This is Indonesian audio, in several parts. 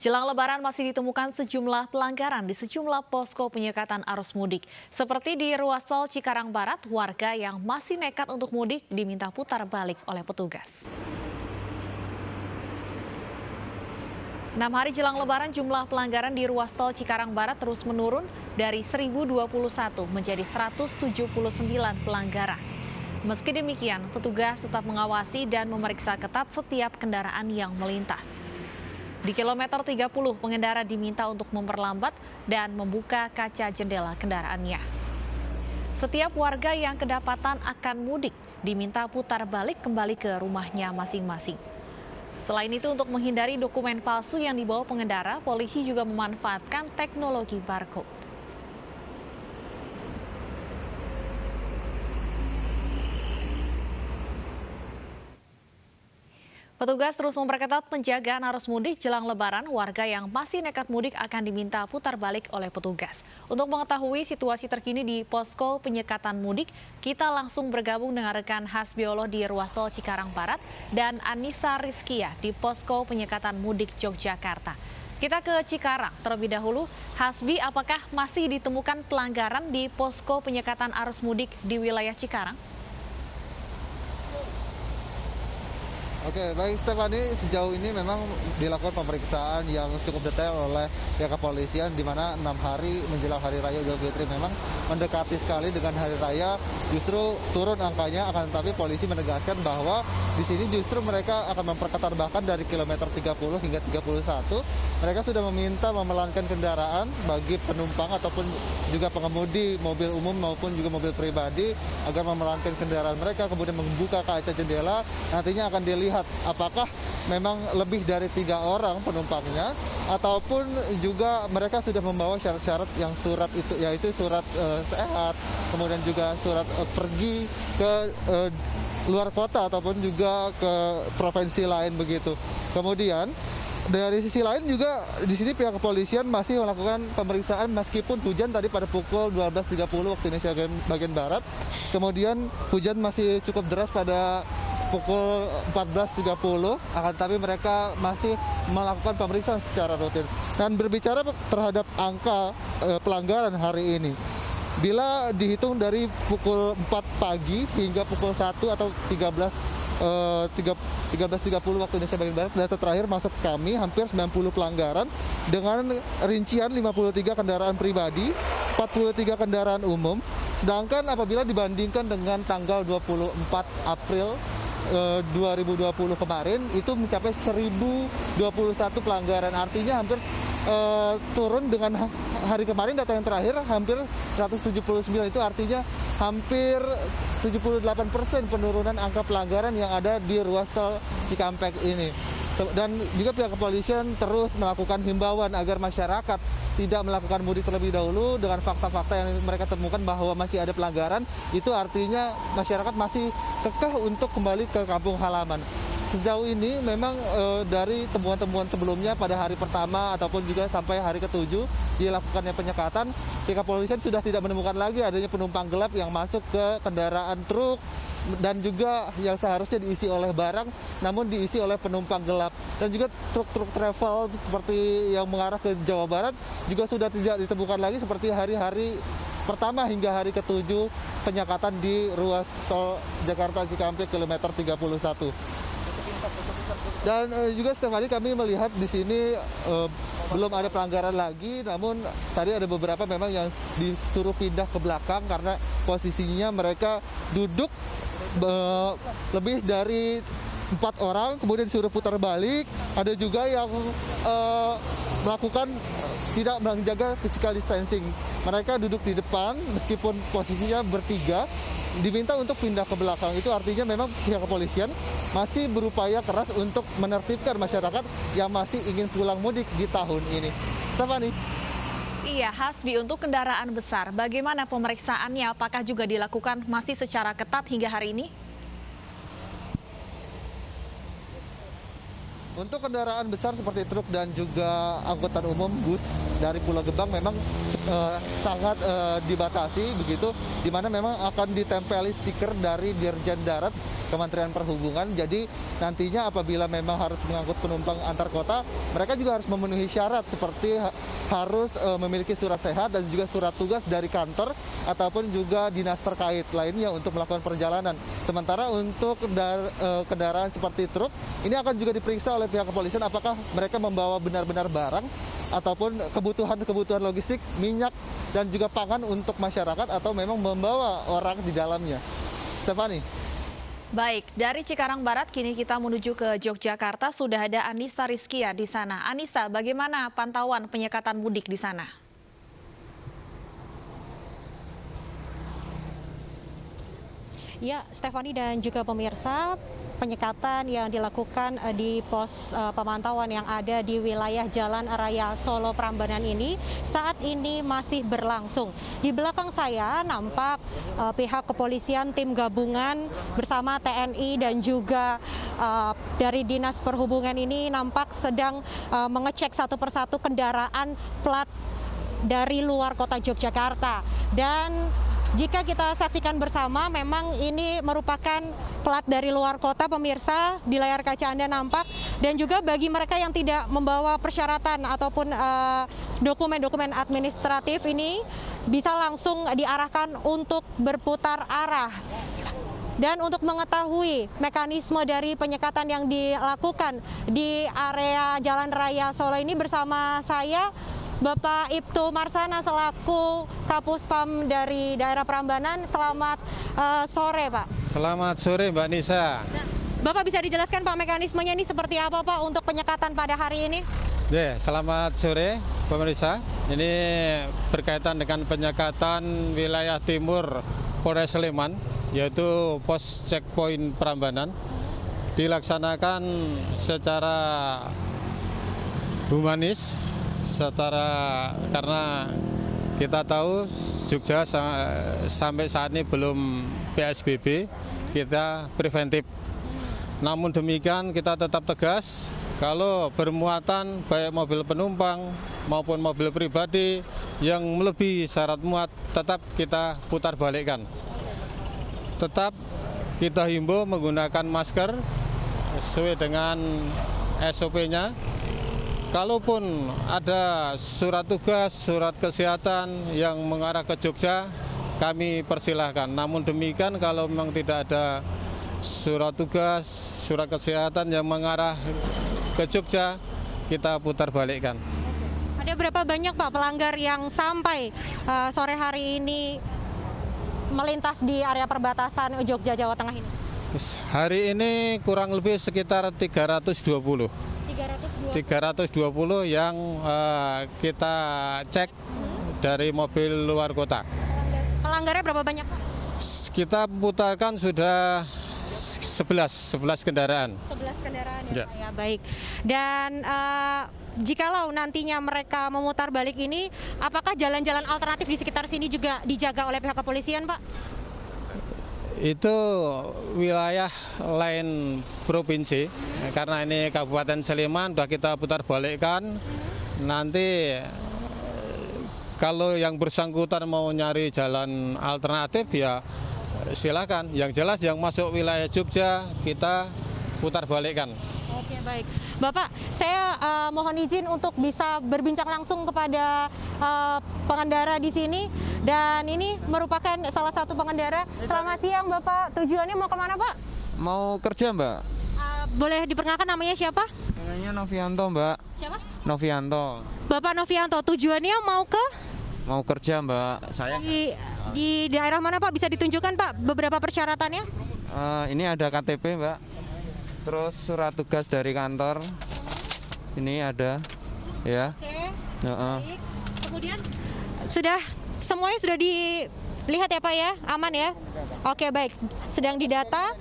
Jelang Lebaran masih ditemukan sejumlah pelanggaran di sejumlah posko penyekatan arus mudik. Seperti di ruas tol Cikarang Barat, warga yang masih nekat untuk mudik diminta putar balik oleh petugas. 6 hari jelang Lebaran, jumlah pelanggaran di ruas tol Cikarang Barat terus menurun dari 1.021 menjadi 179 pelanggaran. Meski demikian, petugas tetap mengawasi dan memeriksa ketat setiap kendaraan yang melintas. Di kilometer 30, pengendara diminta untuk memperlambat dan membuka kaca jendela kendaraannya. Setiap warga yang kedapatan akan mudik diminta putar balik kembali ke rumahnya masing-masing. Selain itu, untuk menghindari dokumen palsu yang dibawa pengendara, polisi juga memanfaatkan teknologi barcode. Petugas terus memperketat penjagaan arus mudik jelang Lebaran. Warga yang masih nekat mudik akan diminta putar balik oleh petugas. Untuk mengetahui situasi terkini di posko penyekatan mudik, kita langsung bergabung dengan rekan Hasbiolo di ruas tol Cikarang Barat dan Anissa Rizkia di posko penyekatan mudik Yogyakarta. Kita ke Cikarang terlebih dahulu. Hasbi, apakah masih ditemukan pelanggaran di posko penyekatan arus mudik di wilayah Cikarang? Oke, baik Stefani, sejauh ini memang dilakukan pemeriksaan yang cukup detail oleh pihak kepolisian di mana 6 hari menjelang Hari Raya Idul Fitri memang mendekati sekali dengan Hari Raya, justru turun angkanya, akan tetapi polisi menegaskan bahwa di sini justru mereka akan memperketat bahkan dari kilometer 30 hingga 31, mereka sudah meminta memelankan kendaraan bagi penumpang ataupun juga pengemudi mobil umum maupun juga mobil pribadi agar memelankan kendaraan mereka, kemudian membuka kaca jendela, nantinya akan dilihat apakah memang lebih dari 3 orang penumpangnya ataupun juga mereka sudah membawa syarat-syarat yang surat itu, yaitu surat sehat, kemudian juga surat pergi ke luar kota ataupun juga ke provinsi lain begitu. Kemudian dari sisi lain juga di sini pihak kepolisian masih melakukan pemeriksaan meskipun hujan tadi pada pukul 12.30 waktu Indonesia bagian barat. Kemudian hujan masih cukup deras pada pukul 14.30, akan tetapi mereka masih melakukan pemeriksaan secara rutin. Dan berbicara terhadap angka pelanggaran hari ini, bila dihitung dari pukul 4 pagi hingga pukul 1 atau 13.30 waktu Indonesia bagian barat, data terakhir masuk kami hampir 90 pelanggaran dengan rincian 53 kendaraan pribadi, 43 kendaraan umum. Sedangkan apabila dibandingkan dengan tanggal 24 April 2020 kemarin itu mencapai 1.021 pelanggaran, artinya hampir turun dengan hari kemarin. Data yang terakhir hampir 179, itu artinya hampir 78% penurunan angka pelanggaran yang ada di ruas tol Cikampek ini. Dan juga pihak kepolisian terus melakukan himbauan agar masyarakat tidak melakukan mudik terlebih dahulu dengan fakta-fakta yang mereka temukan bahwa masih ada pelanggaran. Itu artinya masyarakat masih kekeh untuk kembali ke kampung halaman. Sejauh ini memang dari temuan-temuan sebelumnya pada hari pertama ataupun juga sampai hari ke-7 dilakukannya penyekatan, pihak kepolisian sudah tidak menemukan lagi adanya penumpang gelap yang masuk ke kendaraan truk dan juga yang seharusnya diisi oleh barang namun diisi oleh penumpang gelap. Dan juga truk-truk travel seperti yang mengarah ke Jawa Barat juga sudah tidak ditemukan lagi seperti hari-hari pertama hingga hari ke-7 penyekatan di ruas tol Jakarta Cikampek kilometer 31. Dan juga setiap hari kami melihat di sini belum ada pelanggaran lagi, namun tadi ada beberapa memang yang disuruh pindah ke belakang karena posisinya mereka duduk lebih dari 4 orang, kemudian disuruh putar balik. Ada juga yang melakukan tidak menjaga physical distancing. Mereka duduk di depan meskipun posisinya bertiga, diminta untuk pindah ke belakang. Itu artinya memang pihak kepolisian masih berupaya keras untuk menertibkan masyarakat yang masih ingin pulang mudik di tahun ini. Stefani. Iya, Hasbi, untuk kendaraan besar, bagaimana pemeriksaannya? Apakah juga dilakukan masih secara ketat hingga hari ini? Untuk kendaraan besar seperti truk dan juga angkutan umum bus dari Pulau Gebang memang sangat dibatasi begitu, di mana memang akan ditempeli stiker dari Dirjen Darat Kementerian Perhubungan. Jadi nantinya apabila memang harus mengangkut penumpang antar kota, mereka juga harus memenuhi syarat seperti harus memiliki surat sehat dan juga surat tugas dari kantor ataupun juga dinas terkait lainnya untuk melakukan perjalanan. Sementara untuk kendaraan seperti truk, ini akan juga diperiksa oleh pihak kepolisian apakah mereka membawa benar-benar barang ataupun kebutuhan logistik, minyak dan juga pangan untuk masyarakat atau memang membawa orang di dalamnya. Stefani. Baik, dari Cikarang Barat kini kita menuju ke Yogyakarta. Sudah ada Anissa Rizkia di sana. Anissa, bagaimana pantauan penyekatan mudik di sana? Ya, Stefani dan juga pemirsa, penyekatan yang dilakukan di pos pemantauan yang ada di wilayah Jalan Raya Solo Prambanan ini saat ini masih berlangsung. Di belakang saya nampak pihak kepolisian, tim gabungan bersama TNI dan juga dari Dinas Perhubungan ini nampak sedang mengecek satu persatu kendaraan plat dari luar kota Yogyakarta. Dan jika kita saksikan bersama, memang ini merupakan plat dari luar kota, pemirsa, di layar kaca Anda nampak. Dan juga bagi mereka yang tidak membawa persyaratan ataupun dokumen-dokumen administratif ini bisa langsung diarahkan untuk berputar arah. Dan untuk mengetahui mekanisme dari penyekatan yang dilakukan di area Jalan Raya Solo ini bersama saya, Bapak Ibtu Marsana selaku Kapuspam dari daerah Prambanan. Selamat sore, Pak. Selamat sore, Mbak Nisa. Bapak bisa dijelaskan, Pak, mekanismenya ini seperti apa, Pak, untuk penyekatan pada hari ini? Ya, selamat sore, pemirsa. Ini berkaitan dengan penyekatan wilayah timur Polres Sleman, yaitu pos checkpoint Prambanan, dilaksanakan secara humanis. Karena kita tahu Jogja sampai saat ini belum PSBB, kita preventif. Namun demikian kita tetap tegas, kalau bermuatan baik mobil penumpang maupun mobil pribadi yang melebihi syarat muat tetap kita putar balikkan. Tetap kita himbau menggunakan masker sesuai dengan SOP-nya. Kalaupun ada surat tugas, surat kesehatan yang mengarah ke Jogja, kami persilahkan. Namun demikian kalau memang tidak ada surat tugas, surat kesehatan yang mengarah ke Jogja, kita putar balikkan. Ada berapa banyak, Pak, pelanggar yang sampai sore hari ini melintas di area perbatasan Jogja, Jawa Tengah ini? Hari ini kurang lebih sekitar 320 yang kita cek dari mobil luar kota. Pelanggarnya berapa banyak, Pak? Kita putarkan sudah 11 kendaraan. 11 kendaraan ya, Pak, ya, baik. Dan jikalau nantinya mereka memutar balik ini, apakah jalan-jalan alternatif di sekitar sini juga dijaga oleh pihak kepolisian, Pak? Itu wilayah lain provinsi, karena ini Kabupaten Sleman sudah kita putar balikkan. Nanti kalau yang bersangkutan mau nyari jalan alternatif ya silakan. Yang jelas yang masuk wilayah Jogja kita putar balikkan. Oke, baik. Bapak, saya mohon izin untuk bisa berbincang langsung kepada pengendara di sini. Dan ini merupakan salah satu pengendara. Selamat siang, Bapak. Tujuannya mau kemana, Pak? Mau kerja, Mbak. Boleh diperkenalkan namanya siapa? Namanya Novianto, Mbak. Siapa? Novianto. Bapak Novianto, tujuannya mau ke? Mau kerja, Mbak. Saya Di daerah mana, Pak? Bisa ditunjukkan, Pak, beberapa persyaratannya? ini ada KTP, Mbak. Terus surat tugas dari kantor. Ini ada, ya. Oke. Baik. Kemudian semuanya sudah dilihat ya, Pak, ya? Aman ya? Oke, baik. Sedang didata.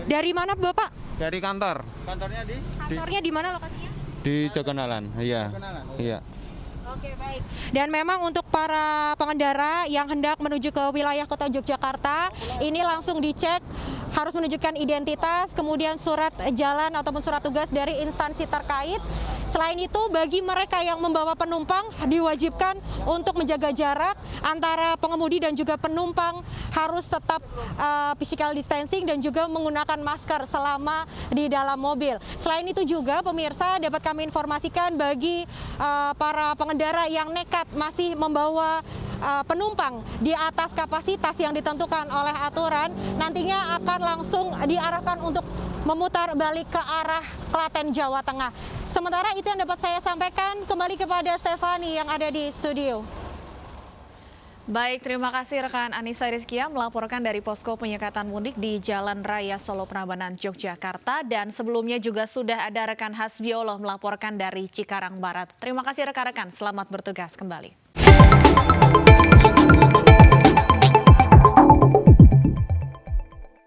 Dari mana, Bapak? Dari kantor. Kantornya di mana lokasinya? Di Jogonalan, iya. Iya. Oke, baik. Dan memang untuk para pengendara yang hendak menuju ke wilayah kota Yogyakarta, ini langsung dicek harus menunjukkan identitas, kemudian surat jalan ataupun surat tugas dari instansi terkait. Selain itu, bagi mereka yang membawa penumpang diwajibkan untuk menjaga jarak antara pengemudi dan juga penumpang, harus tetap physical distancing dan juga menggunakan masker selama di dalam mobil. Selain itu juga pemirsa, dapat kami informasikan bagi para pengendara yang nekat masih membawa penumpang di atas kapasitas yang ditentukan oleh aturan, nantinya akan langsung diarahkan untuk memutar balik ke arah Klaten, Jawa Tengah. Sementara itu yang dapat saya sampaikan, kembali kepada Stefani yang ada di studio. Baik, terima kasih rekan Anissa Rizkia melaporkan dari posko penyekatan mudik di Jalan Raya Solo Prambanan, Yogyakarta. Dan sebelumnya juga sudah ada rekan Hasbiollah melaporkan dari Cikarang Barat. Terima kasih rekan-rekan, selamat bertugas kembali.